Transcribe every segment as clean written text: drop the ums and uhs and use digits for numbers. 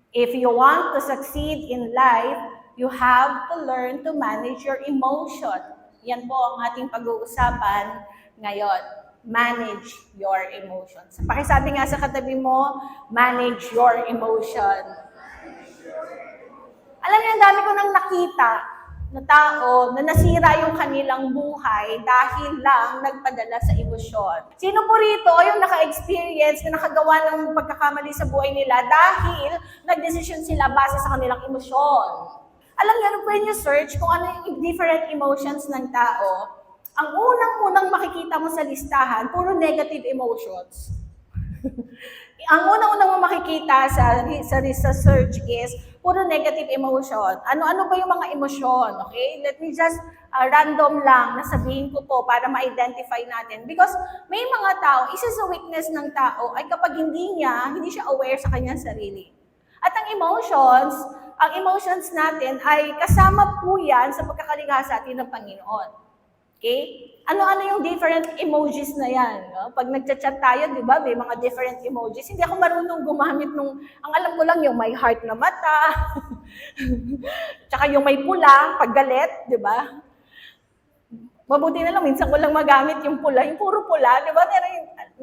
If you want to succeed in life, you have to learn to manage your emotion. Yan po ang ating pag-uusapan ngayon. Manage your emotions. Pakisabi nga sa katabi mo, manage your emotion. Alam niyo, ang dami ko nang nakita na tao na nasira yung kanilang buhay dahil lang nagpadala sa emosyon. Sino po rito yung naka-experience na nakagawa ng pagkakamali sa buhay nila dahil nagdesisyon sila base sa kanilang emosyon? Alam niyo, when you search kung ano yung different emotions ng tao, ang unang-unang makikita mo sa listahan, puro negative emotions. Ang unang-unang mo makikita sa search is puro negative emotion. Ano ba yung mga emosyon? Okay? Let me just random lang na sabihin ko po para ma-identify natin. Because may mga tao, isa sa weakness ng tao ay kapag hindi siya aware sa kanyang sarili. At ang emotions natin ay kasama po yan sa pagkakalikha sa atin ng Panginoon. Okay? Ano-ano yung different emojis na yan? No? Pag nagchat-chat tayo, di ba, may mga different emojis. Hindi ako marunong gumamit ang alam ko lang yung may heart na mata, tsaka yung may pula, pag galit, di ba? Mabuti na lang, minsan ko lang magamit yung pula, yung puro pula, di ba?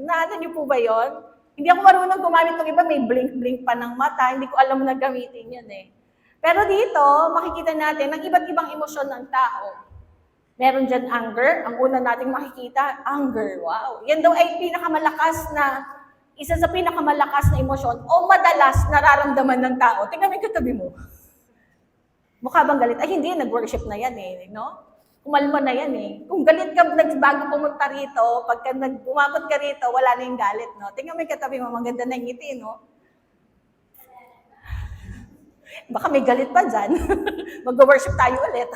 Naano niyo po ba yon? Hindi ako marunong gumamit ng iba, may blink-blink pa ng mata, hindi ko alam na gamitin yun eh. Pero dito, makikita natin ang iba't ibang emosyon ng tao. Meron dyan anger. Ang una nating makikita, anger. Wow. Yan daw ay isa sa pinakamalakas na emosyon o madalas nararamdaman ng tao. Tingnan mo yung katabi mo. Mukha bang galit? Ay, hindi. Nag-worship na yan eh. No? Kumalma na yan eh. Kung galit ka bago pumunta rito, pagka umabot ka rito, wala na yung galit. No? Tingnan mo yung katabi mo. Maganda na yung ngiti, no? Baka may galit pa dyan. Mag-worship tayo ulit.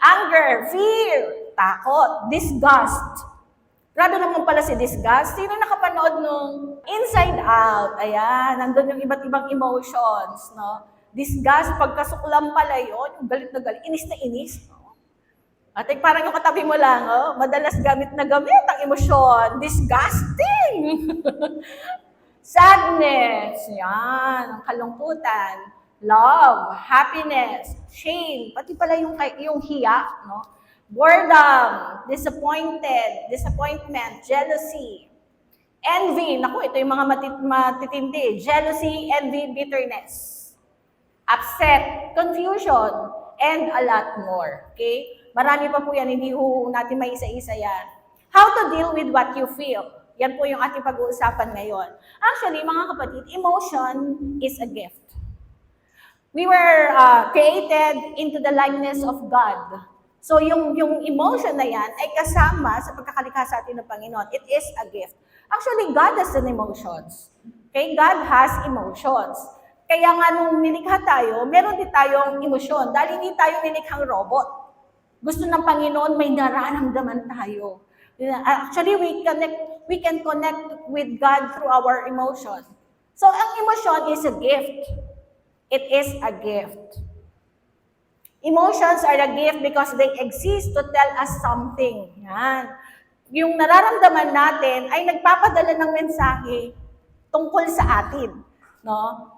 Anger, fear, takot, disgust. Grabe naman pala si disgust. Sino nakapanood nung Inside Out? Ayan, nandun yung iba't ibang emotions. No? Disgust, pagkasuklam pala yun, yung galit na galit, inis na inis. No? At parang yung katabi mo lang, madalas gamit ang emosyon. Disgusting! Sadness, yan, ang kalungkutan. Love, happiness, shame, pati pala yung hiya, no? Boredom, disappointment, jealousy, envy, naku, ito yung mga matitindi, jealousy, envy, bitterness, upset, confusion, and a lot more, okay? Marami pa po yan, hindi ho natin may isa-isa yan. How to deal with what you feel. Yan po yung ating pag-uusapan ngayon. Actually, mga kapatid, emotion is a gift. We were created into the likeness of God. So yung emotion na yan ay kasama sa pagkakalikha sa atin ng Panginoon. It is a gift. Actually, God has an emotions. Okay? God has emotions. Kaya nga nung nilikha tayo, meron din tayong emosyon. Dahil hindi tayo nilikhang robot. Gusto ng Panginoon may nararamdaman tayo. Actually, we can connect with God through our emotion. So ang emotion is a gift. It is a gift. Emotions are a gift because they exist to tell us something. Yan. Yung nararamdaman natin ay nagpapadala ng mensahe tungkol sa atin. No?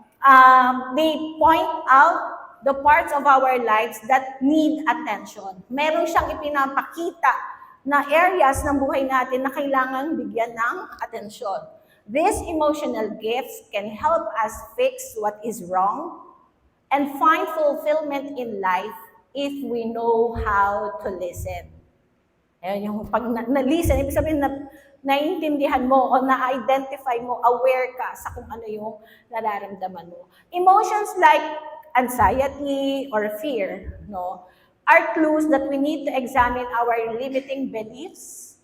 They point out the parts of our lives that need attention. Meron siyang ipinapakita na areas ng buhay natin na kailangan bigyan ng atensyon. These emotional gifts can help us fix what is wrong and find fulfillment in life if we know how to listen. Ayan, yung pag na-listen, ibig sabihin na naiintindihan mo o na-identify mo, aware ka sa kung ano yung nararamdaman mo. Emotions like anxiety or fear, no, are clues that we need to examine our limiting beliefs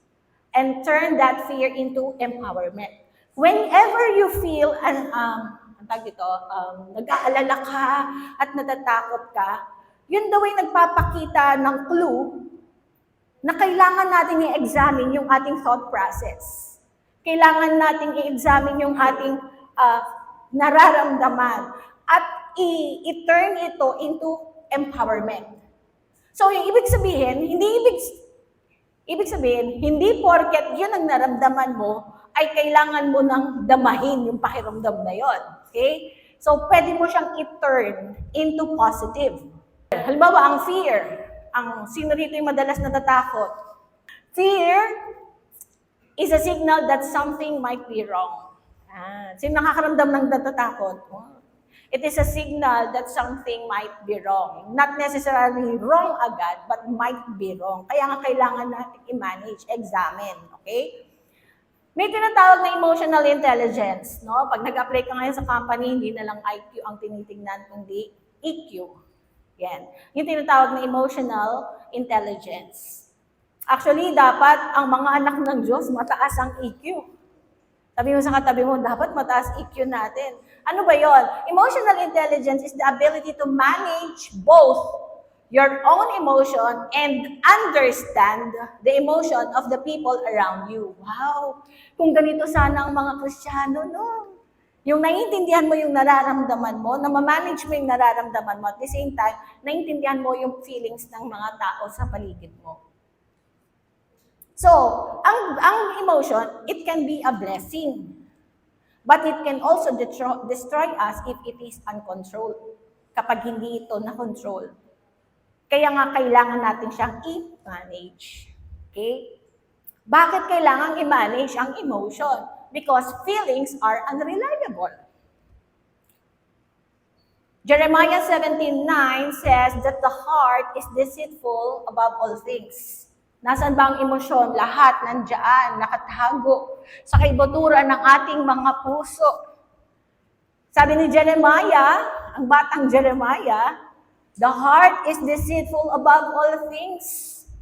and turn that fear into empowerment. Whenever you feel nag-aalala ka at natatakot ka, yun daw ay nagpapakita ng clue na kailangan natin i-examine yung ating thought process. Kailangan natin i-examine yung ating nararamdaman at i-turn ito into empowerment. So, yung ibig sabihin, hindi porket yun ang naramdaman mo, ay kailangan mo nang damahin yung pakiramdam na yon. Okay? So, pwede mo siyang i-turn into positive. Halimbawa, ang fear. Sino rito yung madalas natatakot? Fear is a signal that something might be wrong. Sino nakakaramdam ng natatakot? It is a signal that something might be wrong. Not necessarily wrong agad, but might be wrong. Kaya nga kailangan natin i-manage, examine. Okay? May tinatawag na emotional intelligence. No? Pag nag-apply ka ngayon sa company, hindi na lang IQ ang tinitingnan, kundi EQ. Yan. Yung tinatawag na emotional intelligence. Actually, dapat ang mga anak ng Diyos, mataas ang EQ. Sabi mo sa katabi mo, dapat mataas EQ natin. Ano ba yon? Emotional intelligence is the ability to manage both your own emotion and understand the emotion of the people around you. Wow! Kung ganito sana ang mga Kristiyano, no? Yung naiintindihan mo yung nararamdaman mo, na ma-manage mo yung nararamdaman mo, at the same time, naiintindihan mo yung feelings ng mga tao sa paligid mo. So, ang emotion, it can be a blessing. But it can also destroy us if it is uncontrolled. Kapag hindi ito na-control. Kaya nga kailangan natin siyang i-manage. Okay? Bakit kailangan i-manage ang emotion? Because feelings are unreliable. Jeremiah 17:9 says that the heart is deceitful above all things. Nasaan ba ang emosyon? Lahat nandiyan, nakatago sa kaibuturan ng ating mga puso. Sabi ni Jeremiah, ang batang Jeremiah, the heart is deceitful above all things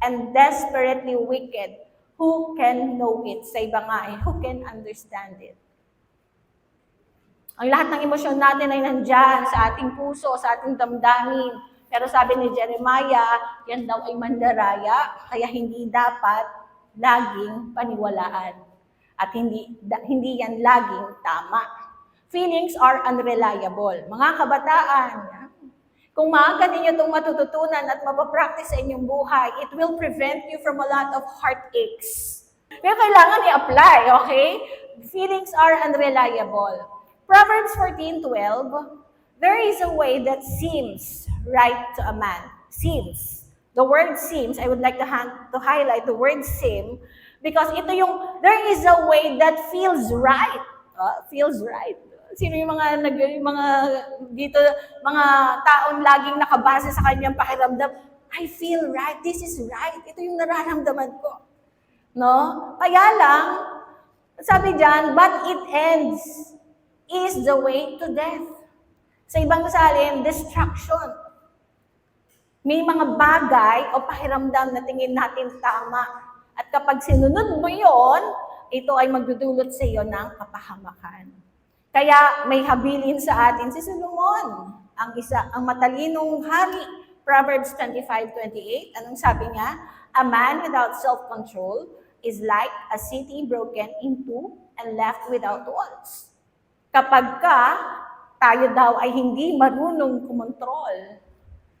and desperately wicked. Who can know it? Sa iba nga who can understand it? Ang lahat ng emosyon natin ay nandyan sa ating puso, sa ating damdamin. Pero sabi ni Jeremiah, yan daw ay mandaraya, kaya hindi dapat laging paniwalaan. At hindi yan laging tama. Feelings are unreliable. Mga kabataan, kung maaga ninyo itong matututunan at mapapractice sa inyong buhay, it will prevent you from a lot of heartaches. Pero kailangan i-apply, okay? Feelings are unreliable. Proverbs 14:12, there is a way that seems right to a man. Seems. The word seems, I would like to highlight the word seem, because ito yung, there is a way that feels right. Feels right. Sino yung mga dito, mga taong laging nakabase sa kanyang pakiramdam, I feel right, this is right. Ito yung nararamdaman ko. No? Kaya lang, sabi diyan, but it ends is the way to death. Sa ibang salin, destruction. May mga bagay o pakiramdam na tingin natin tama. At kapag sinunod mo yon, ito ay magdudulot sa iyo ng kapahamakan. Kaya may habilin sa atin si Solomon, ang matalinong hari. Proverbs 25:28, anong sabi niya? A man without self-control is like a city broken into and left without walls. Kapag tayo daw ay hindi marunong kumontrol,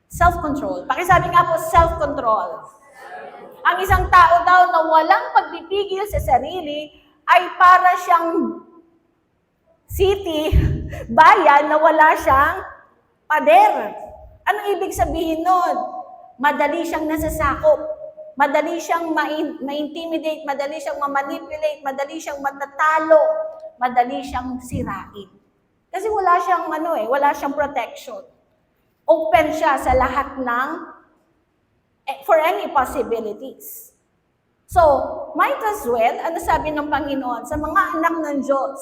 self-control. Pakisabi nga po, self-control. Ang isang tao daw na walang pagpipigil sa sarili ay para siyang city, bayan na wala siyang pader. Anong ibig sabihin nun? Madali siyang nasasakop. Madali siyang ma-intimidate, madali siyang ma-manipulate, madali siyang matatalo, madali siyang sirain. Kasi wala siyang protection. Open siya sa lahat for any possibilities. So, might as well, ano sabi ng Panginoon, sa mga anak ng Diyos,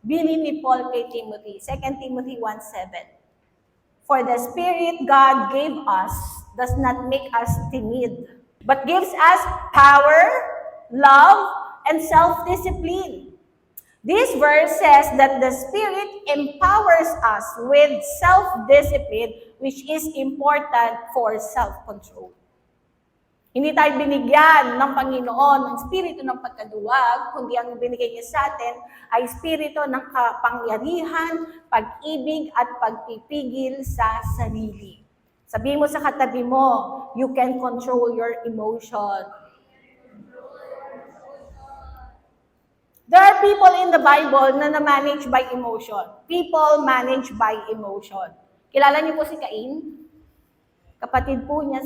bilin ni Paul kay Timothy, 2 Timothy 1:7. For the Spirit God gave us does not make us timid, but gives us power, love, and self-discipline. This verse says that the Spirit empowers us with self-discipline, which is important for self-control. Hindi tayo binigyan ng Panginoon ng spirito ng pagkaduwag, kundi ang binigay niya sa atin ay spirito ng kapangyarihan, pag-ibig at pagpipigil sa sarili. Sabihin mo sa katabi mo, you can control your emotion. There are people in the Bible na na-manage by emotion. People managed by emotion. Kilala niyo po si Cain? Kapatid po niya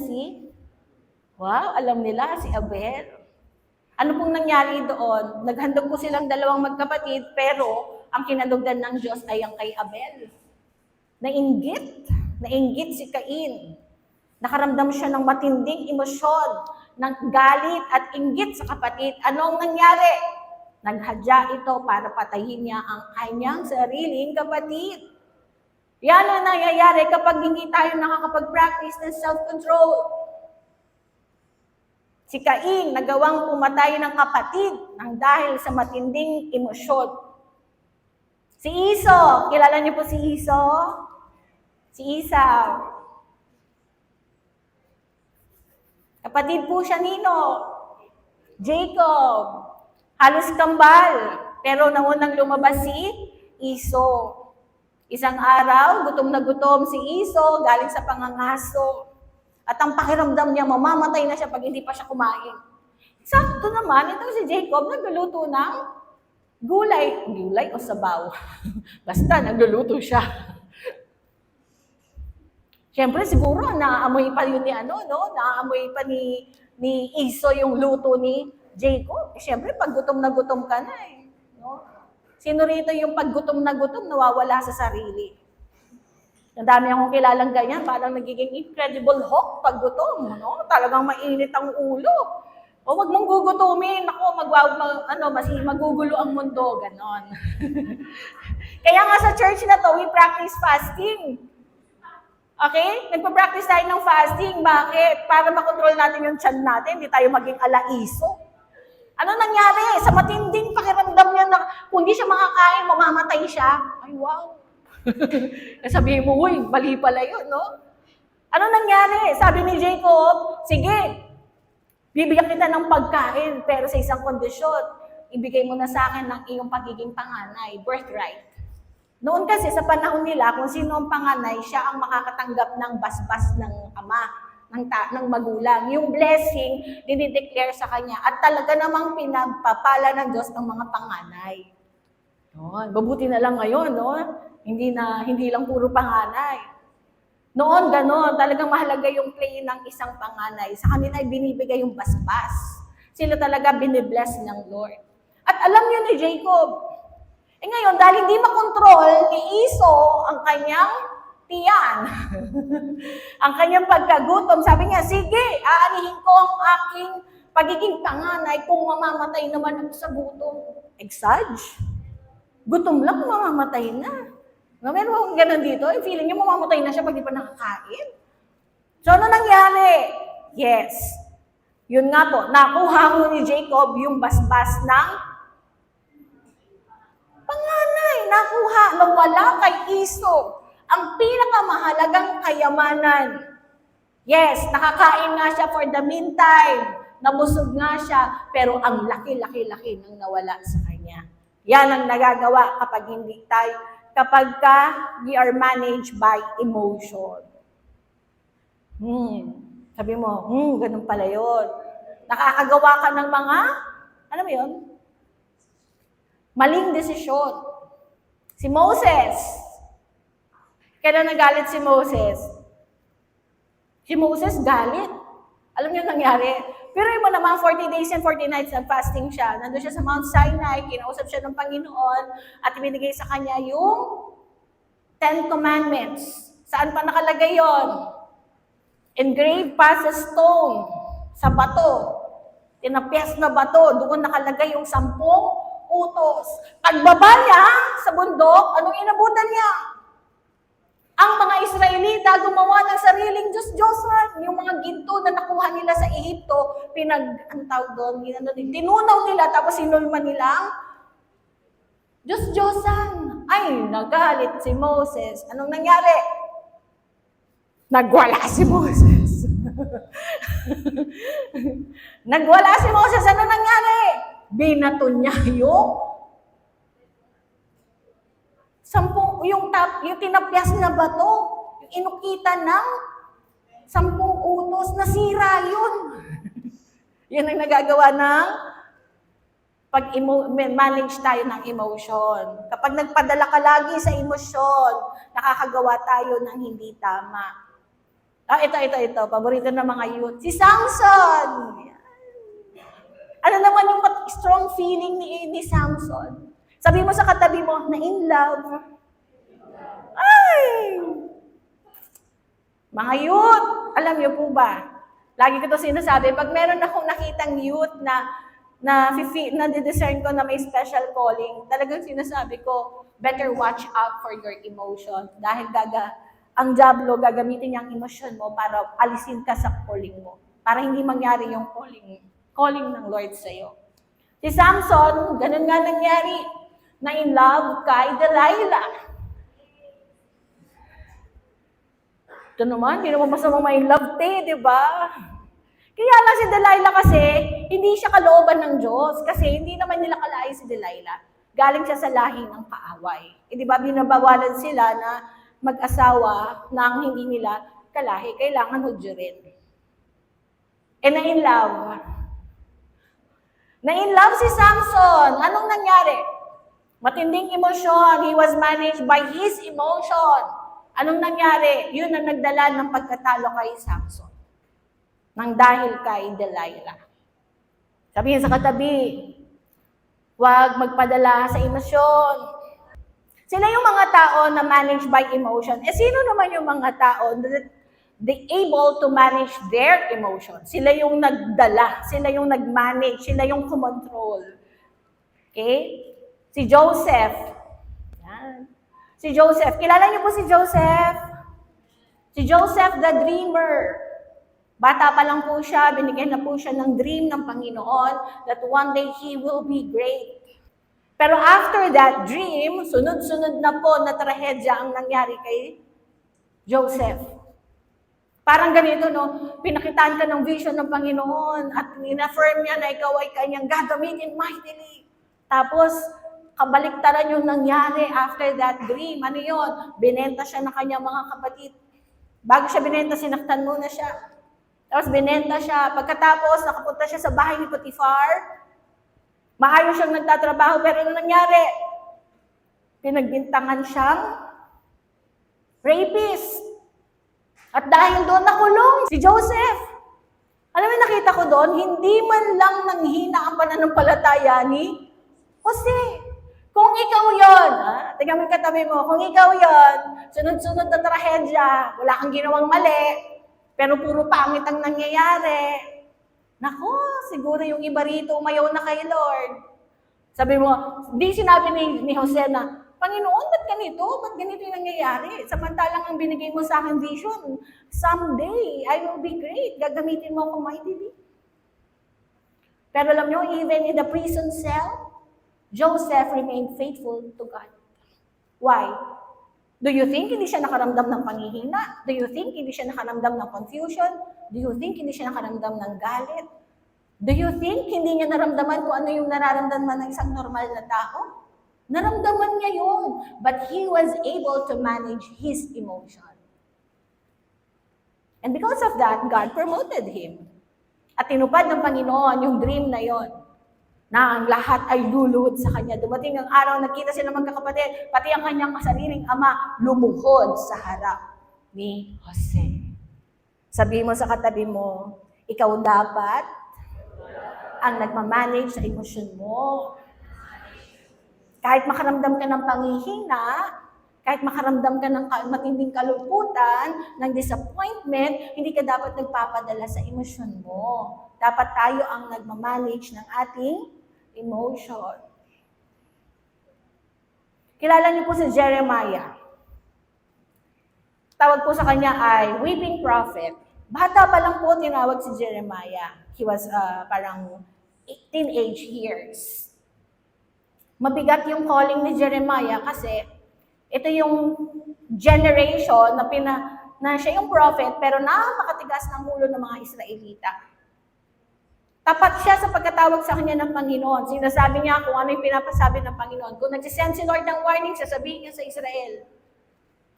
alam nila, si Abel. Ano pong nangyari doon? Naghandog po silang dalawang magkapatid, pero ang kinalugdan ng Diyos ay ang kay Abel. Nainggit si Cain. Nakaramdam siya ng matinding emosyon, ng galit at inggit sa kapatid. Anong nangyari? Naghadya ito para patayin niya ang kanyang sariling kapatid. Yan ang nangyayari kapag hindi tayo nakakapag-practice ng self-control. Si Cain nagawang pumatay ng kapatid nang dahil sa matinding emosyon. Si Esau, kilala niyo po si Esau? Si Esau. Kapatid po siya nino, Jacob. Halos kambal, pero naunang lumabas si Esau. Isang araw, gutom na gutom si Esau, galing sa pangangaso. At ang pakiramdam niya, mamamatay na siya pag hindi pa siya kumain. Sakto naman, itong si Jacob, nagluluto ng gulay o sabaw. Basta, nagluluto siya. Siyempre, siguro, naaamoy pa yun naaamoy pa ni Esau yung luto ni Jacob. Siyempre, pag gutom na gutom ka na no? Sino rito yung pag gutom na gutom, nawawala sa sarili? Ang dami akong kilalang ganyan, parang nagiging incredible hawk pag gutom, no? Talagang mainit ang ulo. O wag mong gugutumin, ako, magugulo ang mundo, ganon. Kaya nga sa church na to, we practice fasting. Okay? Nagpa-practice tayo ng fasting. Bakit? Para makontrol natin yung tiyan natin, hindi tayo maging alaiso. Ano nangyari? Sa matinding pakiramdam niya na kung hindi siya makakain, mamamatay siya. Ay, wow. Sabihin mo, uy, mali pala yun, no? Ano nangyari? Sabi ni Jacob, sige, bibigyan kita ng pagkain, pero sa isang kondisyon, ibigay mo na sa akin ng iyong pagiging panganay, birthright. Noon kasi sa panahon nila, kung sino ang panganay, siya ang makakatanggap ng basbas ng ama, ng magulang. Yung blessing, dinideclare sa kanya. At talaga namang pinagpapala ng Diyos ng mga panganay. Mabuti na lang ngayon, no? Hindi lang puro panganay. Noon, gano'n. Talagang mahalaga yung play ng isang panganay. Sa kanila ay binibigay yung basbas. Sila talaga binibless ng Lord. At alam niyo ni Jacob, ngayon, dahil hindi makontrol ni Esau ang kanyang tiyan, ang kanyang pagkagutom, sabi niya, sige, aanihin ko ang aking pagiging panganay kung mamamatay naman ako sa gutom. Exage? Gutom lang, mamamatay na. Meron akong ganun dito, yung feeling niya mamamatay na siya pag di pa nakakain. So, ano nangyari? Yes. Yun nga po, nakuha mo ni Jacob yung basbas ng panganay. Nakuha, nawala kay Esau ang pinakamahalagang kayamanan. Yes, nakakain nga siya for the meantime. Nabusog nga siya, pero ang laki-laki-laki nang nawala sa kanya. Yan ang nagagawa kapag we are managed by emotion. Sabi mo, ganun pala yun. Nakakagawa ka ng mga, alam mo yun? Maling desisyon. Si Moses. Kailan nagalit si Moses? Si Moses galit. Alam niyo nangyari? Pero mo naman, 40 days and 40 nights nag-fasting siya. Nandun siya sa Mount Sinai, kinausap siya ng Panginoon, at ibinigay sa kanya yung 10 Commandments. Saan pa nakalagay yon? Engraved pa sa stone, sa bato. Tinapyas na bato, doon nakalagay yung 10 utos. Pagbaba niya sa bundok, anong inabutan niya? Ang mga Israelita gumawa ng sariling Diyos-Diyosan. Yung mga ginto na nakuha nila sa Ehipto, tinunaw nila, tapos sinulman nila ang Diyos-Diyosan. Ay, nagalit si Moses. Anong nangyari? Nagwala si Moses. Nagwala si Moses. Anong nangyari? Binato niya yung yung tinapyas na bato, yung inukita ng 10 utos, nasira yun. Yan ang nagagawa ng manage tayo ng emotion. Kapag nagpadala ka lagi sa emosyon, nakakagawa tayo ng hindi tama. Ito. Paborito ng mga youth. Si Samson! Ano naman yung strong feeling ni Samson? Sabi mo sa katabi mo, na in love. Ay! Mga youth, alam niyo po ba? Lagi ko to sinasabi, pag meron akong nakitang youth na discern ko na may special calling, talagang sinasabi ko, better watch out for your emotion. Dahil ang diablo gagamitin niya ang emosyon mo para alisin ka sa calling mo. Para hindi mangyari yung calling ng Lord sa'yo. Si Samson, ganun nga nangyari, na in love kay Delilah. Ito naman, hindi naman masamang may love di ba? Kaya lang si Delilah kasi, hindi siya kalooban ng Diyos kasi hindi naman nila kalahi si Delilah. Galing siya sa lahi ng kaaway. Di ba, binabawalan sila na mag-asawa nang hindi nila kalahi, kailangan hudyo rin. Na in love. Na in love si Samson. Anong nangyari? Matinding emosyon. He was managed by his emotion. Anong nangyari? Yun ang nagdala ng pagkatalo kay Samson. Nang dahil kay Delilah. Sabihin sa katabi, huwag magpadala sa emosyon. Sila yung mga tao na managed by emotion. Sino naman yung mga tao that they able to manage their emotion? Sila yung nagdala, sila yung nag-manage, sila yung kumontrol. Okay? Si Joseph. Yan. Si Joseph. Kilala niyo po si Joseph? Si Joseph the dreamer. Bata pa lang po siya, binigyan na po siya ng dream ng Panginoon that one day he will be great. Pero after that dream, sunod-sunod na po na trahedya ang nangyari kay Joseph. Parang ganito, no? Pinakitaan ka ng vision ng Panginoon at in-affirm niya na ikaw ay kanyang gagamitin mightily. Tapos, kabaliktaran yung nangyari after that dream. Ano yun? Binenta siya ng kanyang mga kapatid. Bago siya binenta, sinaktan muna siya. Tapos binenta siya. Pagkatapos, nakapunta siya sa bahay ni Potiphar. Maayos siyang nagtatrabaho, pero ano nangyari? Pinagbintangan siyang rapist. At dahil doon nakulong si Joseph. Alam mo, nakita ko doon, hindi man lang nanghina ang pananampalataya ni Jose. Kung ikaw yon, tingnan mo yung katabi mo, kung ikaw yon, sunod-sunod na trahedya, wala kang ginawang mali, pero puro pangit ang nangyayari. Nako, siguro yung iba rito umayaw na kay Lord. Sabi mo, di sinabi ni Jose na, Panginoon, ba't ganito? Ba't ganito yung nangyayari? Samantalang ang binigay mo sa akin vision, someday, I will be great. Gagamitin mo akong mightily. Pero alam nyo, even in the prison cell, Joseph remained faithful to God. Why? Do you think hindi siya nakaramdam ng panghihina? Do you think hindi siya nakaramdam ng confusion? Do you think hindi siya nakaramdam ng galit? Do you think hindi niya naramdaman kung ano yung nararamdaman ng isang normal na tao? Naramdaman niya yun. But he was able to manage his emotion. And because of that, God promoted him. At tinupad ng Panginoon yung dream na yon, na ang lahat ay luluhod sa kanya. Dumating ang araw, nakita sila magkakapatid, pati ang kanyang kasariling ama lumuhod sa harap ni Jose. Sabihin mo sa katabi mo, ikaw dapat ang nagmamanage sa emosyon mo. Kahit makaramdam ka ng panghihina, kahit makaramdam ka ng matinding kalungkutan, ng disappointment, hindi ka dapat nagpapadala sa emosyon mo. Dapat tayo ang nagmamanage ng ating emotion. Kilala niyo po si Jeremiah. Tawag po sa kanya ay weeping prophet. Bata pa lang po tinawag si Jeremiah. He was parang teenage years. Mabigat yung calling ni Jeremiah kasi ito yung generation na siya yung prophet pero napakatigas ng ulo ng mga Israelita. Tapat siya sa pagkatawag sa kanya ng Panginoon. Sinasabi niya kung ano yung pinapasabi ng Panginoon. Kung nagsisend si Lord ng warning, sasabihin niya sa Israel.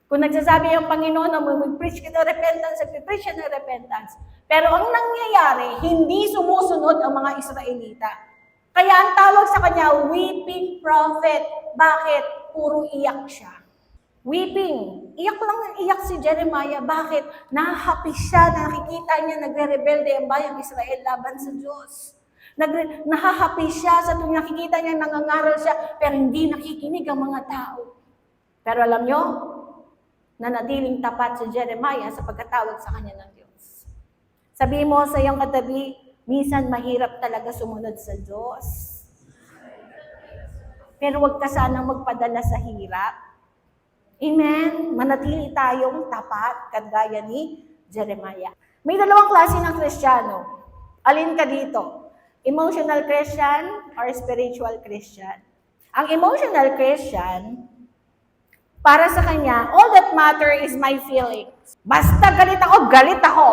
Kung nagsasabi ang Panginoon na mag-preach ka ng repentance, mag-preach siya ng repentance. Pero ang nangyayari, hindi sumusunod ang mga Israelita. Kaya ang tawag sa kanya, weeping prophet. Bakit? Puro iyak siya. Weeping. Iyak lang ng iyak si Jeremiah. Bakit? Nahahappy siya na nakikita niya nagre-rebelde ang bayang Israel laban sa Diyos. Nahahappy siya sa tuwing nakikita niya nangangaral siya, pero hindi nakikinig ang mga tao. Pero alam nyo, nanatiling tapat si Jeremiah sa pagkatawag sa kanya ng Diyos. Sabihin mo sa iyong katabi, minsan mahirap talaga sumunod sa Diyos. Pero huwag ka sanang magpadala sa hirap. Amen? Manatili tayong tapat, kagaya ni Jeremiah. May dalawang klase ng Kristiyano. Alin ka dito? Emotional Christian or spiritual Christian? Ang emotional Christian, para sa kanya, all that matter is my feelings. Basta galit ako, galit ako.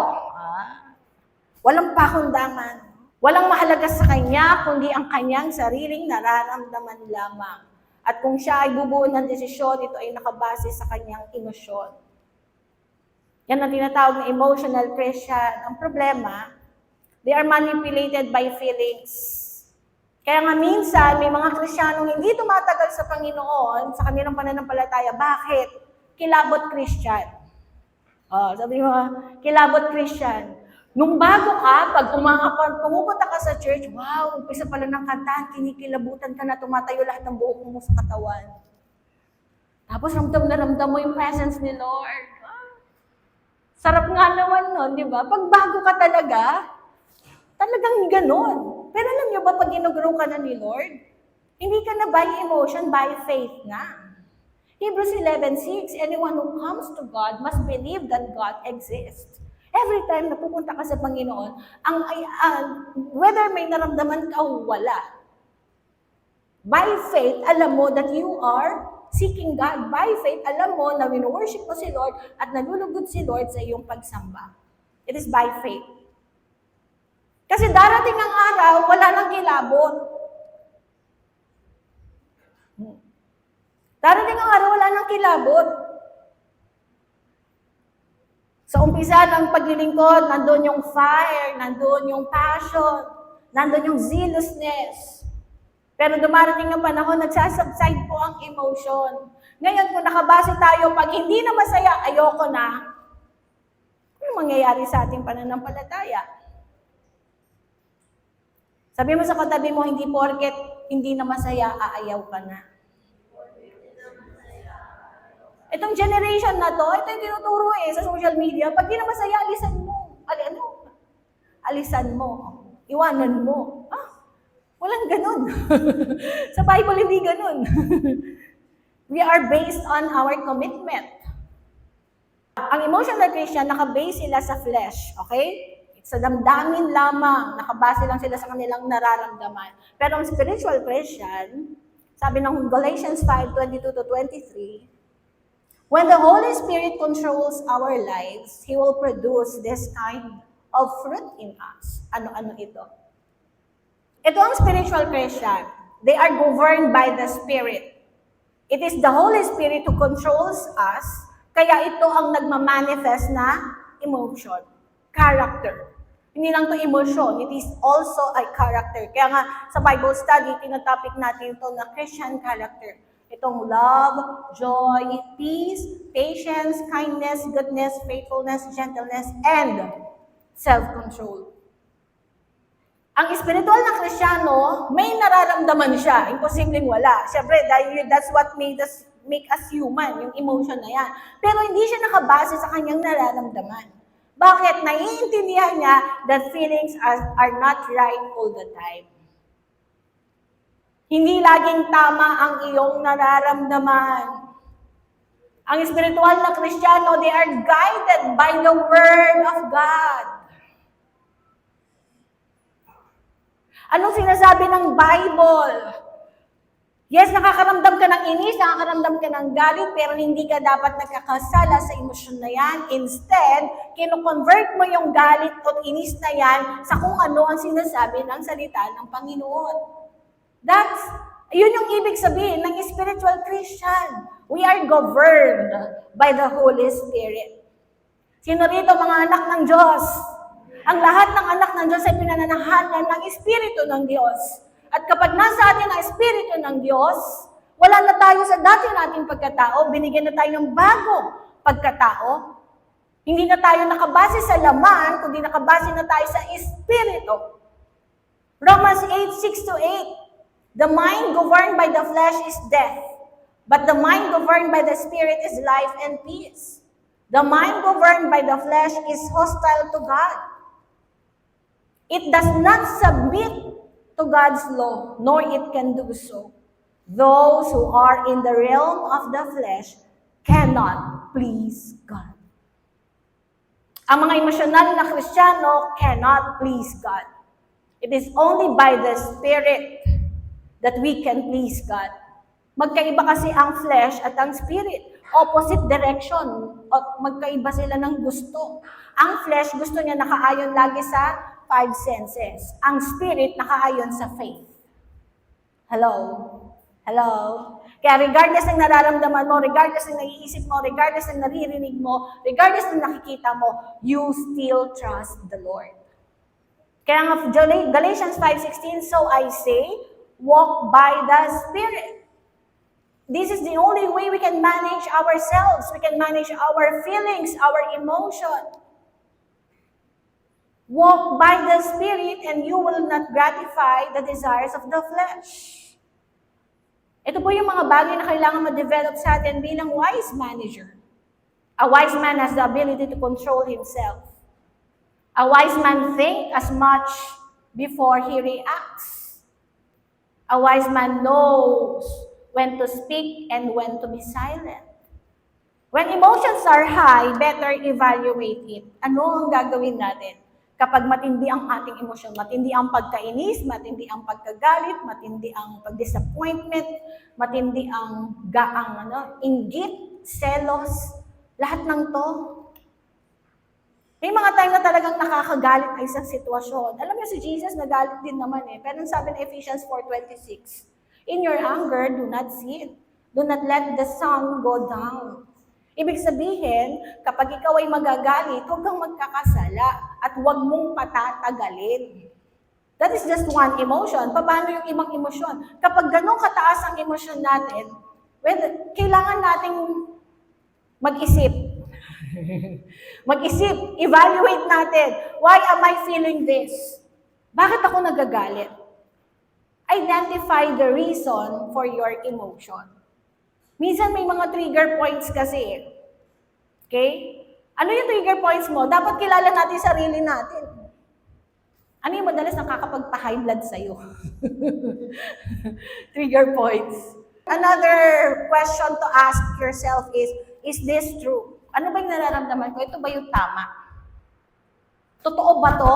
Walang pakundangan. Walang mahalaga sa kanya, kundi ang kanyang sariling nararamdaman lamang. At kung siya ay bubuo ng desisyon, ito ay nakabase sa kanyang emosyon. Yan ang tinatawag na emotional Christian. Ang problema, they are manipulated by feelings. Kaya nga minsan, may mga Kristiyanong hindi tumatagal sa Panginoon, sa kanilang pananampalataya. Bakit? Kilabot Christian. Sabi mo, kilabot Christian. Nung bago ka, pag pumupunta ka sa church, wow, umpisa pala ng kantahan, kinikilabutan ka na, tumatayo lahat ng buhok mo sa katawan. Tapos ramdam na ramdam mo yung presence ni Lord. Sarap nga naman nun, di ba? Pag bago ka talaga, talagang ganon. Pero alam niyo ba, pag ginugrow ka na ni Lord, hindi ka na by emotion, by faith na. Hebrews 11:6, anyone who comes to God must believe that God exists. Every time na pupunta ka sa Panginoon, whether may naramdaman ka o wala, by faith, alam mo that you are seeking God. By faith, alam mo na wino-worship mo si Lord at nalulugod si Lord sa iyong pagsamba. It is by faith. Kasi darating ang araw, wala nang kilabot. Darating ang araw, wala nang kilabot. Sa umpisa ng paglilingkod, nandun yung fire, nandun yung passion, nandun yung zealousness. Pero dumarating ang panahon, nagsasubside po ang emotion. Ngayon, kung nakabase tayo, pag hindi na masaya, ayoko na, ano mangyayari sa ating pananampalataya? Sabi mo sa katabi mo, hindi porket hindi na masaya, aayaw ka na. Itong generation na to, ito yung tinuturo sa social media, pag di na masaya, alisan mo. Alisan mo. Iwanan mo. Walang ganun. Sa Bible, hindi ganun. We are based on our commitment. Ang emotional Christian, nakabase sila sa flesh, okay? Sa damdamin lamang, nakabase lang sila sa kanilang nararamdaman. Pero ang spiritual Christian, sabi ng Galatians 5:22-23, when the Holy Spirit controls our lives, He will produce this kind of fruit in us. Ano-ano ito? Ito ang spiritual Christian. They are governed by the Spirit. It is the Holy Spirit who controls us, kaya ito ang nagmamanifest na emotion, character. Hindi lang ito emotion, it is also a character. Kaya nga sa Bible study, tinatopic natin ito na Christian character. Itong love, joy, peace, patience, kindness, goodness, faithfulness, gentleness, and self-control. Ang espiritual na Kristiyano, may nararamdaman siya. Imposibleng wala. Siyempre, that's what make us human, yung emotion na yan. Pero hindi siya nakabase sa kanyang nararamdaman. Bakit? Naiintindihan niya that feelings are not right all the time. Hindi laging tama ang iyong nararamdaman. Ang espiritual na Kristiyano, they are guided by the Word of God. Anong sinasabi ng Bible? Yes, nakakaramdam ka ng inis, nakakaramdam ka ng galit, pero hindi ka dapat nagkakasala sa emosyon na yan. Instead, kino-convert mo yung galit o inis na yan sa kung ano ang sinasabi ng salita ng Panginoon. Yun yung ibig sabihin ng spiritual Christian. We are governed by the Holy Spirit. Sino rito mga anak ng Diyos? Ang lahat ng anak ng Diyos ay pinananahanan ng Espiritu ng Diyos. At kapag nasa atin ang Espiritu ng Diyos, wala na tayo sa dati nating pagkatao, binigyan na tayo ng bagong pagkatao. Hindi na tayo nakabase sa laman, kundi nakabase na tayo sa Espiritu. Romans 8:6-8, the mind governed by the flesh is death, but the mind governed by the Spirit is life and peace. The mind governed by the flesh is hostile to God. It does not submit to God's law, nor it can do so. Those who are in the realm of the flesh cannot please God. Ang mga emosyonal na Kristiyano cannot please God. It is only by the Spirit that we can please God. Magkaiba kasi ang flesh at ang spirit. Opposite direction. O magkaiba sila ng gusto. Ang flesh, gusto niya nakaayon lagi sa 5 senses. Ang spirit, nakaayon sa faith. Hello? Hello? Kaya regardless ng nararamdaman mo, regardless ng naiisip mo, regardless ng naririnig mo, regardless ng nakikita mo, you still trust the Lord. Kaya nga, Galatians 5:16, so I say, walk by the Spirit. This is the only way we can manage ourselves. We can manage our feelings, our emotion. Walk by the Spirit and you will not gratify the desires of the flesh. Ito po yung mga bagay na kailangan ma-develop sa atin bilang wise manager. A wise man has the ability to control himself. A wise man thinks as much before he reacts. A wise man knows when to speak and when to be silent. When emotions are high, better evaluate it. Ano ang gagawin natin? Kapag matindi ang ating emosyon, matindi ang pagkainis, matindi ang pagkagalit, matindi ang pag-disappointment, matindi ang inggit, selos, lahat ng to. May mga time na talagang nakakagalit ay isang sitwasyon. Alam niyo si Jesus nagalit din naman eh. Pero sabi ng Ephesians 4:26, in your anger, do not sin. Do not let the sun go down. Ibig sabihin, kapag ikaw ay magagalit, huwag kang magkakasala at huwag mong patatagalin. That is just one emotion. Paano yung ibang emosyon? Kapag ganun kataas ang emosyon natin, well, kailangan nating mag-isip. Mag-isip, evaluate natin. Why am I feeling this? Bakit ako nagagalit? Identify the reason for your emotion. Minsan may mga trigger points kasi. Okay? Ano yung trigger points mo? Dapat kilala natin sarili natin. Ano yung madalas nakakapagpa-high blood sa'yo? Trigger points. Another question to ask yourself is this true? Ano ba yung nararamdaman ko? Ito ba yung tama? Totoo ba to?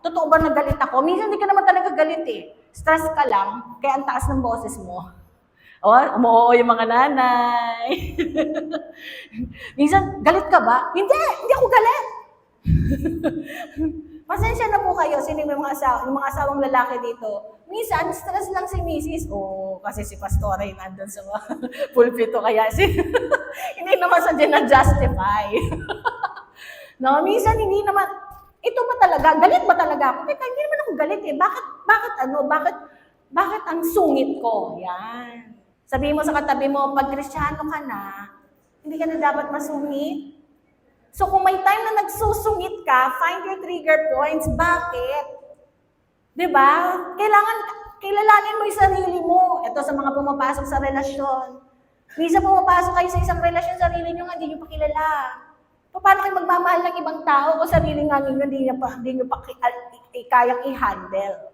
Totoo ba nagalit ako? Minsan hindi ka naman talaga galit eh. Stress ka lang, kaya ang taas ng boses mo. O, umuoo yung mga nanay. Minsan, galit ka ba? Hindi ako galit. Pasensya na po kayo, sino yung mga asawang lalaki dito. Minsan, stress lang si misis. Kasi si Pastora ay nandun sa pulpito, kaya hindi naman sa na-justify. No, minsan hindi naman, ito ba talaga? Galit ba talaga ako? Teka, hindi naman ako galit eh. Bakit ang sungit ko? Yan. Sabihin mo sa katabi mo, pag Kristiyano ka na, hindi ka na dapat masungit. So kung may time na nagsusungit ka, find your trigger points. Bakit? Diba? Kailangan, kilalanin mo yung sarili mo. Ito sa mga pumapasok sa relasyon. Minsan pumapasok kayo sa isang relasyon, sarili nyo nga, hindi nyo pa kilala. Paano kayo magmamahal ng ibang tao kung sarili nga ninyo, hindi nyo pa kayang i-handle?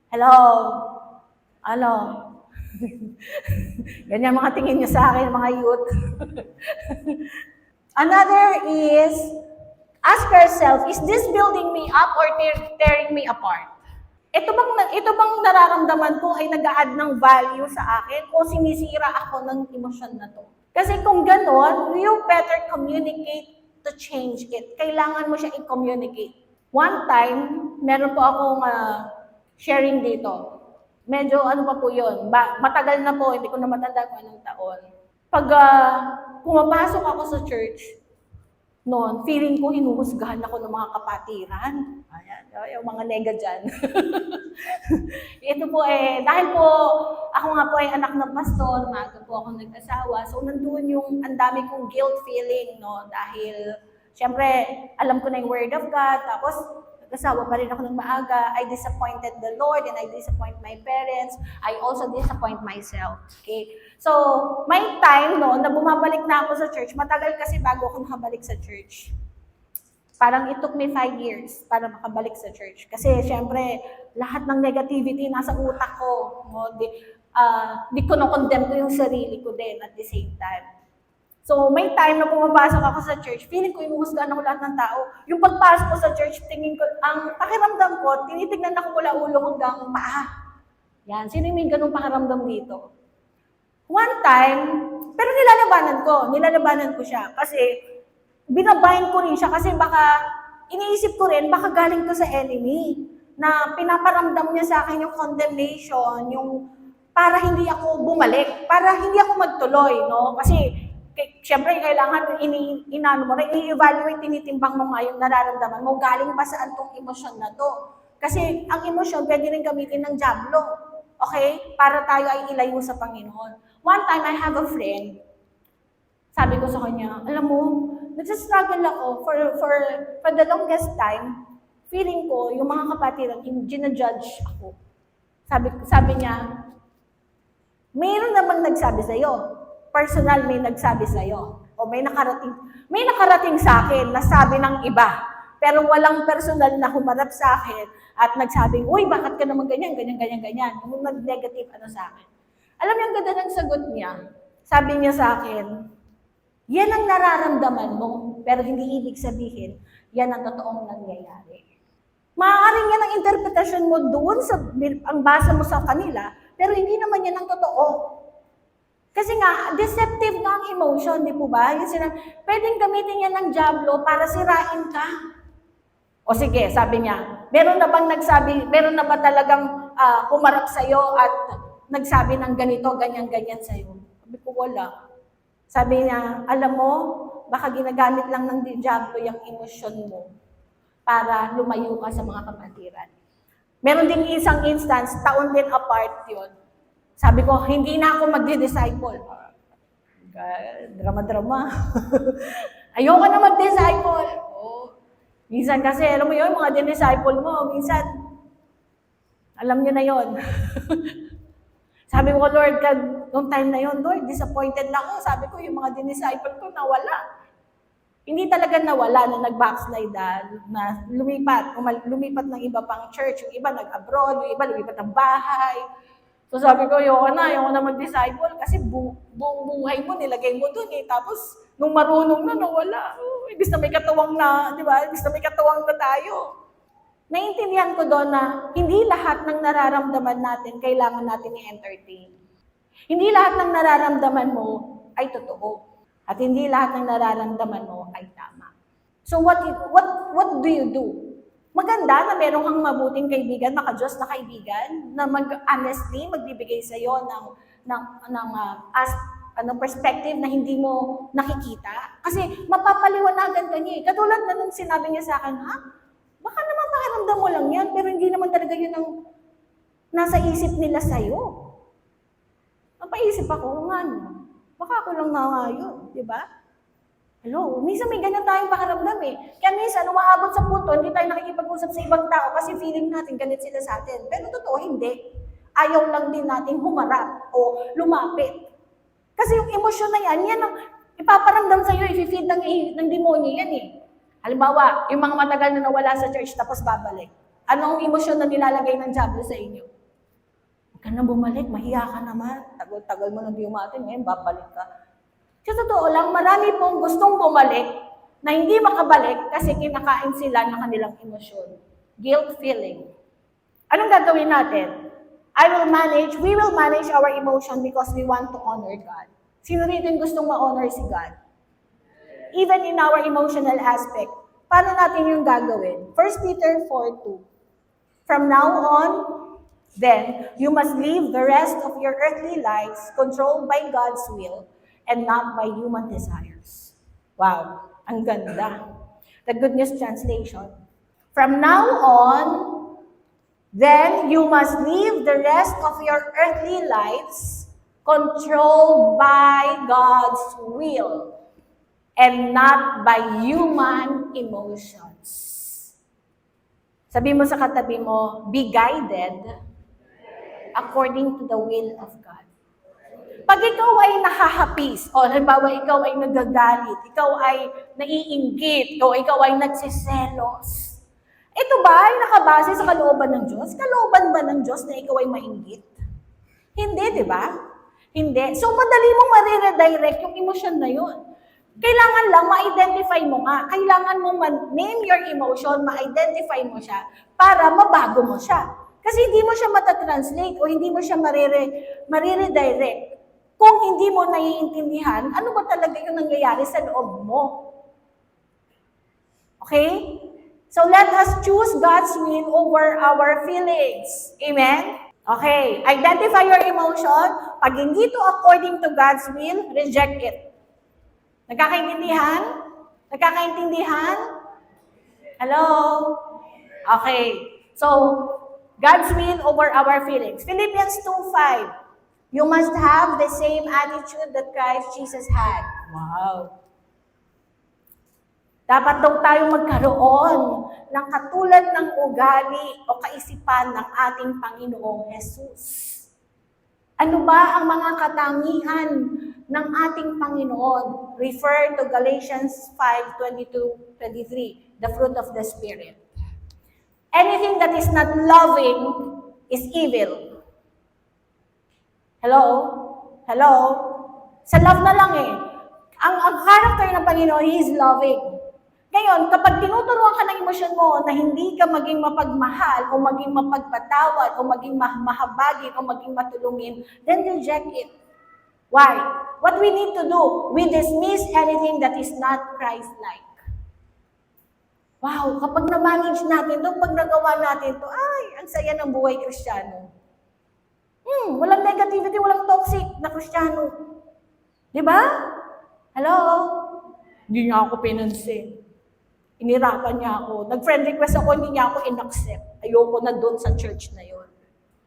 Hello? Ano? Ganyan mga tingin nyo sa akin, mga youth. Another is, ask yourself, is this building me up or tearing me apart? Ito bang nararamdaman ko ay nag-a-add ng value sa akin o sinisira ako ng emosyon na to? Kasi kung ganon, you better communicate to change it. Kailangan mo siya i-communicate. One time, meron po akong sharing dito. Medyo ano pa po yun, matagal na po, hindi ko na matanda kung anong taon. Pag pumapasok ako sa church, noon, feeling ko hinuhusgahan ako ng mga kapatiran. Ayan, yung mga nega dyan. Ito po dahil po ako nga po ay anak ng pastor, maaga po ako nag-asawa, so nandun yung ang dami kong guilt feeling, no? Dahil, syempre, alam ko na yung word of God, tapos nag-asawa pa rin ako ng maaga, I disappointed the Lord and I disappoint my parents, I also disappoint myself. Okay? So, may time no, na bumabalik na ako sa church, matagal kasi bago ako nakabalik sa church. Parang it took me 5 years para makabalik sa church. Kasi syempre, lahat ng negativity nasa utak ko. No? Di ko na-condemn ko yung sarili ko din at the same time. So, may time na pumapasok ako sa church, feeling ko inuhusgahan ako lahat ng tao. Yung pagpasok ko sa church, tingin ko, ang pakiramdam ko, tinitignan ako mula ulo hanggang paa. Yan, sino yung may ganung pakiramdam dito? One time, pero nilalabanan ko siya. Kasi, binabind ko rin siya kasi baka, iniisip ko rin, baka galing to sa enemy. Na pinaparamdam niya sa akin yung condemnation, yung para hindi ako bumalik, para hindi ako magtuloy, no? Kasi, siyempre, kailangan i-evaluate, tinitimbang mo nga yung nararamdaman mo, galing ba saan tong emosyon na to? Kasi ang emosyon, pwede rin gamitin ng diablo, okay? Para tayo ay ilayo sa Panginoon. One time, I have a friend, sabi ko sa kanya, alam mo, nagsastruggle ako for the longest time, feeling ko, yung mga kapatiran, ginajudge ako. Sabi niya, mayroon namang nagsabi sa'yo, personal may nagsabi sa'yo, o may nakarating sa akin na sabi ng iba, pero walang personal na humarap sa akin at nagsabing, uy, bakit ka naman ganyan, yung nag-negative sa akin. Alam niyo, ang ganda ng sagot niya. Sabi niya sa akin, yan ang nararamdaman mo, pero hindi ibig sabihin, yan ang totoong nangyayari. Maaaring yan ang interpretasyon mo doon ang basa mo sa kanila, pero hindi naman yan ang totoo. Kasi nga, deceptive nga ang emotion, di po ba? Pwedeng gamitin yan ng diablo para sirain ka. O sige, sabi niya, meron na ba talagang humarap sa'yo at nagsabi ng ganito, ganyan sa'yo? Sabi ko, wala. Sabi niya, alam mo, baka ginagamit lang ng diablo yung emosyon mo para lumayo ka sa mga kapatiran. Meron din isang instance, taon din apart yun. Sabi ko, hindi na ako magdi-disciple. Drama-drama. Ayoko na mag-disciple. Oh. Minsan kasi, alam mo yun, mga din-disciple mo, minsan, alam nyo na yun. Sabi ko, Lord, noong time na yun, Lord, disappointed na ako. Sabi ko, yung mga din-disciple ko, nawala. Hindi talaga nawala na nag-backslide na lumipat ng iba pang church. Yung iba nag-abroad, yung iba lumipat ng bahay. So sabi ko, ayoko na mag-disciple kasi buong buhay mo, nilagay mo dun eh. Tapos, nung marunong na, nawala. Ibig na may katuwang na, di ba? Ibig na may katuwang na tayo. Naintindihan ko doon na hindi lahat ng nararamdaman natin kailangan natin i-entertain. Hindi lahat ng nararamdaman mo ay totoo. At hindi lahat ng nararamdaman mo ay tama. So what do you do? Maganda na meron kang mabuting kaibigan, maka-Diyos na kaibigan, na honestly magbibigay sa iyo ng perspective na hindi mo nakikita. Kasi mapapaliwanagan ka niya. Katulad na nung sinabi niya sa akin, baka naman pakiramdam mo lang yan, pero hindi naman talaga yun ang nasa isip nila sa'yo. Napaisip ako, baka ako lang na yun, di ba? Hello, minsan may ganyan tayong pakiramdam eh. Kaya minsan, umaabot sa punto, hindi tayo nakikipag-usap sa ibang tao kasi feeling natin ganit sila sa atin. Pero totoo, hindi. Ayaw lang din natin humarap o lumapit. Kasi yung emosyon na yan ang ipaparamdam sa'yo, i-feed ng demonyo yan eh. Halimbawa, yung mga matagal na nawala sa church tapos babalik. Anong emosyon na nilalagay ng diablo sa inyo? Huwag ka na bumalik, mahiya ka naman. Tagal-tagal mo nang di umatin, ngayon babalik ka. Sa totoo lang, marami pong gustong bumalik na hindi makabalik kasi kinakain sila ng kanilang emosyon. Guilt feeling. Anong gagawin natin? We will manage our emotion because we want to honor God. Sino rin gustong ma-honor si God? Even in our emotional aspect. Paano natin yung gagawin? 1 Peter 4:2. From now on, then, you must live the rest of your earthly lives controlled by God's will and not by human desires. Wow. Ang ganda. The Good News Translation. From now on, then you must live the rest of your earthly lives controlled by God's will and not by human emotions. Sabi mo sa katabi mo, be guided according to the will of God. Pag ikaw ay nakahapis, o halimbawa ikaw ay nagagalit, ikaw ay naiinggit, o ikaw ay nagsiselos, ito ba ay nakabase sa kalooban ng Diyos? Kalooban ba ng Diyos na ikaw ay mainggit? Hindi, di ba? Hindi. So, madali mong mariredirect yung emosyon na yun. Kailangan lang ma-identify mo nga. Kailangan mo name your emotion, ma-identify mo siya para mabago mo siya. Kasi hindi mo siya matatranslate o hindi mo siya mariredirect kung hindi mo naiintindihan ano ba talaga yung nangyayari sa loob mo. Okay? So let us choose God's will over our feelings. Amen? Okay. Identify your emotion. Pag hindi to according to God's will, reject it. Nagkakaintindihan? Nagkakaintindihan? Hello? Okay. So, God's will over our feelings. Philippians 2:5. You must have the same attitude that Christ Jesus had. Wow. Dapat daw tayong magkaroon ng katulad ng ugali o kaisipan ng ating Panginoong Jesus. Ano ba ang mga katangian ng ating Panginoon? Refer to Galatians 5:22-23, the fruit of the Spirit. Anything that is not loving is evil. Hello? Hello? Sa love na lang eh. Ang character ng Panginoon, He is loving. Ngayon, kapag tinuturuan ka ng emosyon mo na hindi ka maging mapagmahal o maging mapagpatawad o maging mahabagin o maging matulungin, then reject it. Why? What we need to do, we dismiss anything that is not Christ-like. Wow, kapag na-manage natin ito, pag nagawa natin ito, ay, ang saya ng buhay Kristiyano. Walang negativity, walang toxic na Kristiyano. Di ba? Hello? Hindi niya ako pinansin. Inirapan niya ako. Nag-friend request ako, hindi niya ako in-accept. Ayoko na doon sa church na yon.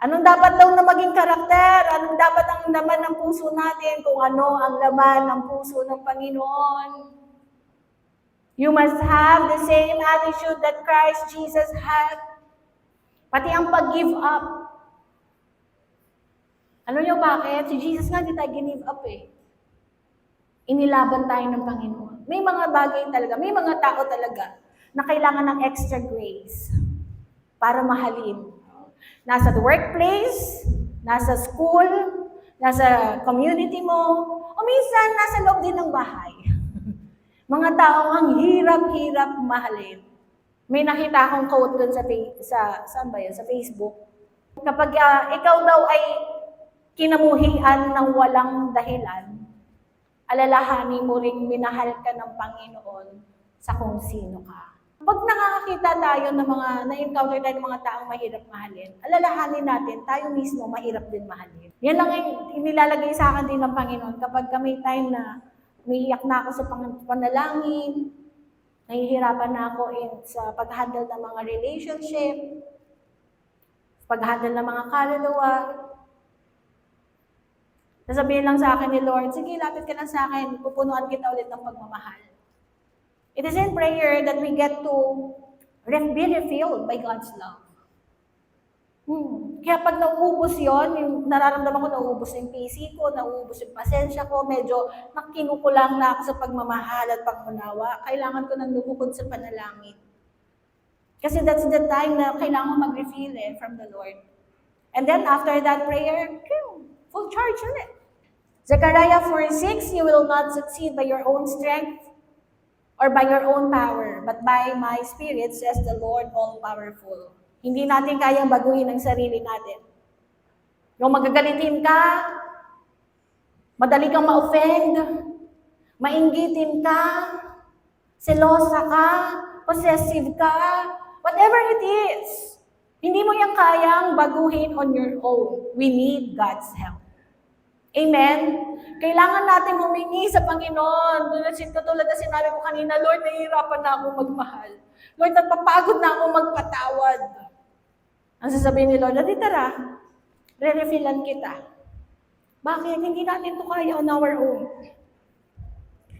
Anong dapat daw na maging karakter? Anong dapat ang laman ng puso natin? Kung ano ang laman ng puso ng Panginoon? You must have the same attitude that Christ Jesus had. Pati ang pag-give up. Ano niyo bakit? Si Jesus nga di tayo give up eh. Inilaban tayo ng Panginoon. May mga bagay talaga, may mga tao talaga na kailangan ng extra grace para mahalin. Nasa workplace, nasa school, nasa community mo, o minsan nasa loob din ng bahay. Mga taong ang hirap-hirap mahalin. May nakita akong quote doon saan ba yun? Sa Facebook. Kapag ikaw daw ay kinamuhian ng walang dahilan, alalahanin mo ring minahal ka ng Panginoon sa kung sino ka. Pag nakakakita tayo ng na-encounter tayo ng mga taong mahirap mahalin, alalahanin natin, tayo mismo mahirap din mahalin. Yan lang yung inilalagay sa akin din ng Panginoon kapag may time na umiiyak na ako sa panalangin, nahihirapan na ako sa pag-handle ng mga relationship, pag-handle ng mga kaluluwa. Sasabihin lang sa akin ni Lord, sige, lapit ka lang sa akin, pupunuan kita ulit ng pagmamahal. It is in prayer that we get to be refilled by God's love. Kaya pag nauubos yon, yung nararamdaman ko, nauubos yung PC ko, nauubos yung pasensya ko, medyo nakinukulang na ako sa pagmamahal at pangunawa, kailangan ko nang lumukod sa panalangin. Kasi that's the time na kailangan mag-refill from the Lord. And then after that prayer, full charge ulit. Zechariah 4:6, you will not succeed by your own strength or by your own power, but by my Spirit, says the Lord all-powerful. Hindi natin kayang baguhin ang sarili natin. Yung magagalitin ka, madali kang ma-offend, mainggitin ka, selosa ka, possessive ka, whatever it is. Hindi mo yan kayang baguhin on your own. We need God's help. Amen? Kailangan natin humingi sa Panginoon. Katulad na sinabi ko kanina, Lord, nahihirapan na akong magmahal. Lord, nagpapagod na akong magpatawad. Ang sasabihin ni Lord, "Adi tara, re-refillan kita." Bakit? Hindi natin to kaya on our own.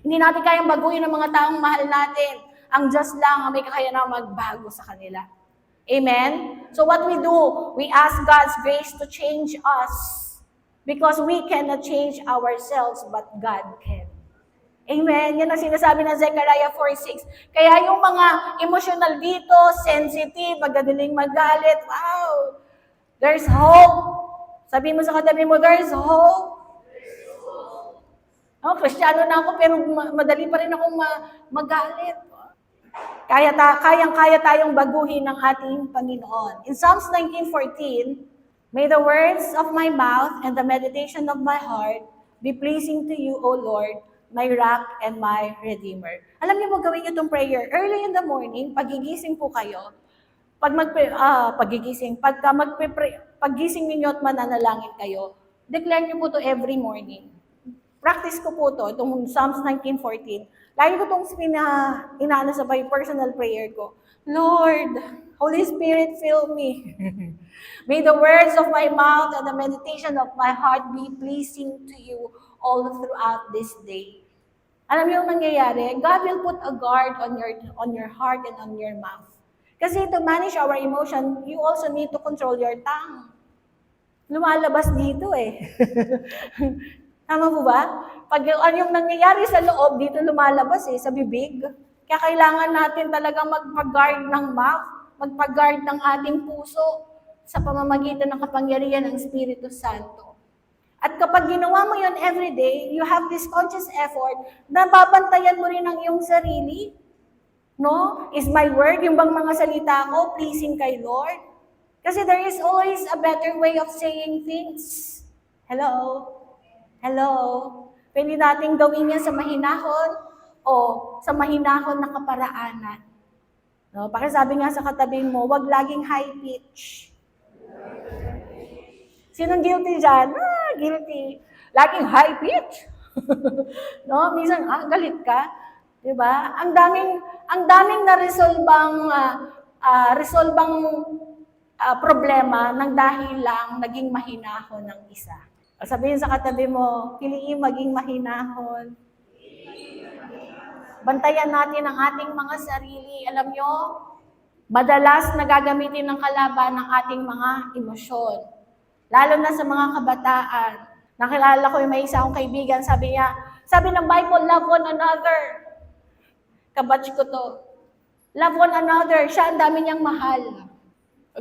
Hindi natin kayang baguhin ang mga taong mahal natin. Ang Diyos lang ang may kakayanang magbago sa kanila. Amen? So what we do, we ask God's grace to change us because we cannot change ourselves, but God can. Amen? Yan ang sinasabi ng Zechariah 4:6. Kaya yung mga emotional dito, sensitive, magadaling magalit, wow, there's hope. Sabi mo sa katabi mo, there's hope. Oh, Kristiyano na ako pero madali pa rin akong magalit. Kayang-kaya tayong baguhin ng ating Panginoon. In Psalms 19:14, "May the words of my mouth and the meditation of my heart be pleasing to you, O Lord, my rock and my redeemer." Alam niyo mo, gawin niyo itong prayer. Early in the morning, pagigising po kayo, paggising ninyo at mananalangin kayo, declare niyo po to every morning. Practice ko po to, itong Psalms 19:14. Lagi ko itong inaano sa personal prayer ko. Lord, Holy Spirit, fill me. May the words of my mouth and the meditation of my heart be pleasing to you all throughout this day. Alam niyo yung nangyayari? God will put a guard on your heart and on your mouth. Kasi to manage our emotion, you also need to control your tongue. Lumalabas dito eh. Tama po ba? Pag yung nangyayari sa loob, dito lumalabas sa bibig. Kaya kailangan natin talagang magpag-guard ng mouth, magpag-guard ng ating puso sa pamamagitan ng kapangyarihan ng Espiritu Santo. At kapag ginawa mo yun every day, you have this conscious effort na babantayan mo rin ang iyong sarili. No? Is my word, yung bang mga salita ko, pleasing kay Lord? Kasi there is always a better way of saying things. Hello? Hello? Pwede natin gawin yan sa mahinahon o sa mahinahon na kaparaanan. No? Pakisabi nga sa katabi mo, wag laging high pitch. Sinong guilty dyan? Guilty. Laging high pitch. No? Minsan, galit ka. Diba? Ang daming na-resolvang problema nang dahil lang naging mahinahon ng isa. Sabihin sa katabi mo, piliin maging mahinahon. Bantayan natin ang ating mga sarili. Alam nyo, madalas nagagamitin ng kalaban ng ating mga emosyon. Lalo na sa mga kabataan. Nakilala ko yung may isa akong kaibigan, sabi ng Bible, love one another. Kabatch ko to. Love one another. Siya, ang dami niyang mahal.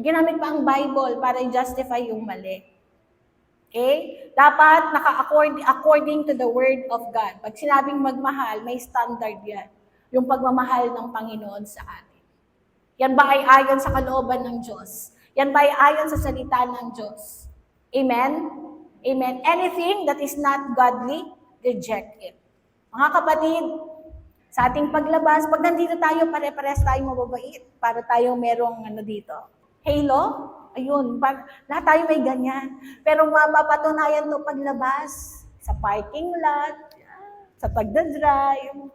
Ginamit pa ang Bible para i-justify yung mali. Okay? Dapat according to the Word of God. Pag sinabing magmahal, may standard yan. Yung pagmamahal ng Panginoon sa atin. Yan ba ay ayon sa kalooban ng Diyos? Yan ba ay ayon sa salita ng Diyos? Amen? Amen. Anything that is not godly, reject it. Mga kapatid, sa ating paglabas, pag nandito tayo, pare-pares tayong mababait. Para tayo merong dito. Halo? Ayun, lahat tayo may ganyan. Pero mapapatunayan to paglabas, sa parking lot, sa pagdadrive,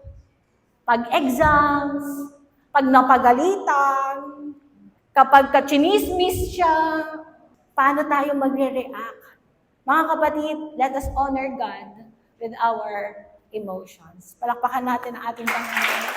pag-exams, pag napagalitan, kapag kachinismis siya, paano tayo magre-react? Mga kapatid, let us honor God with our emotions. Palakpakan natin ang ating Panginoon.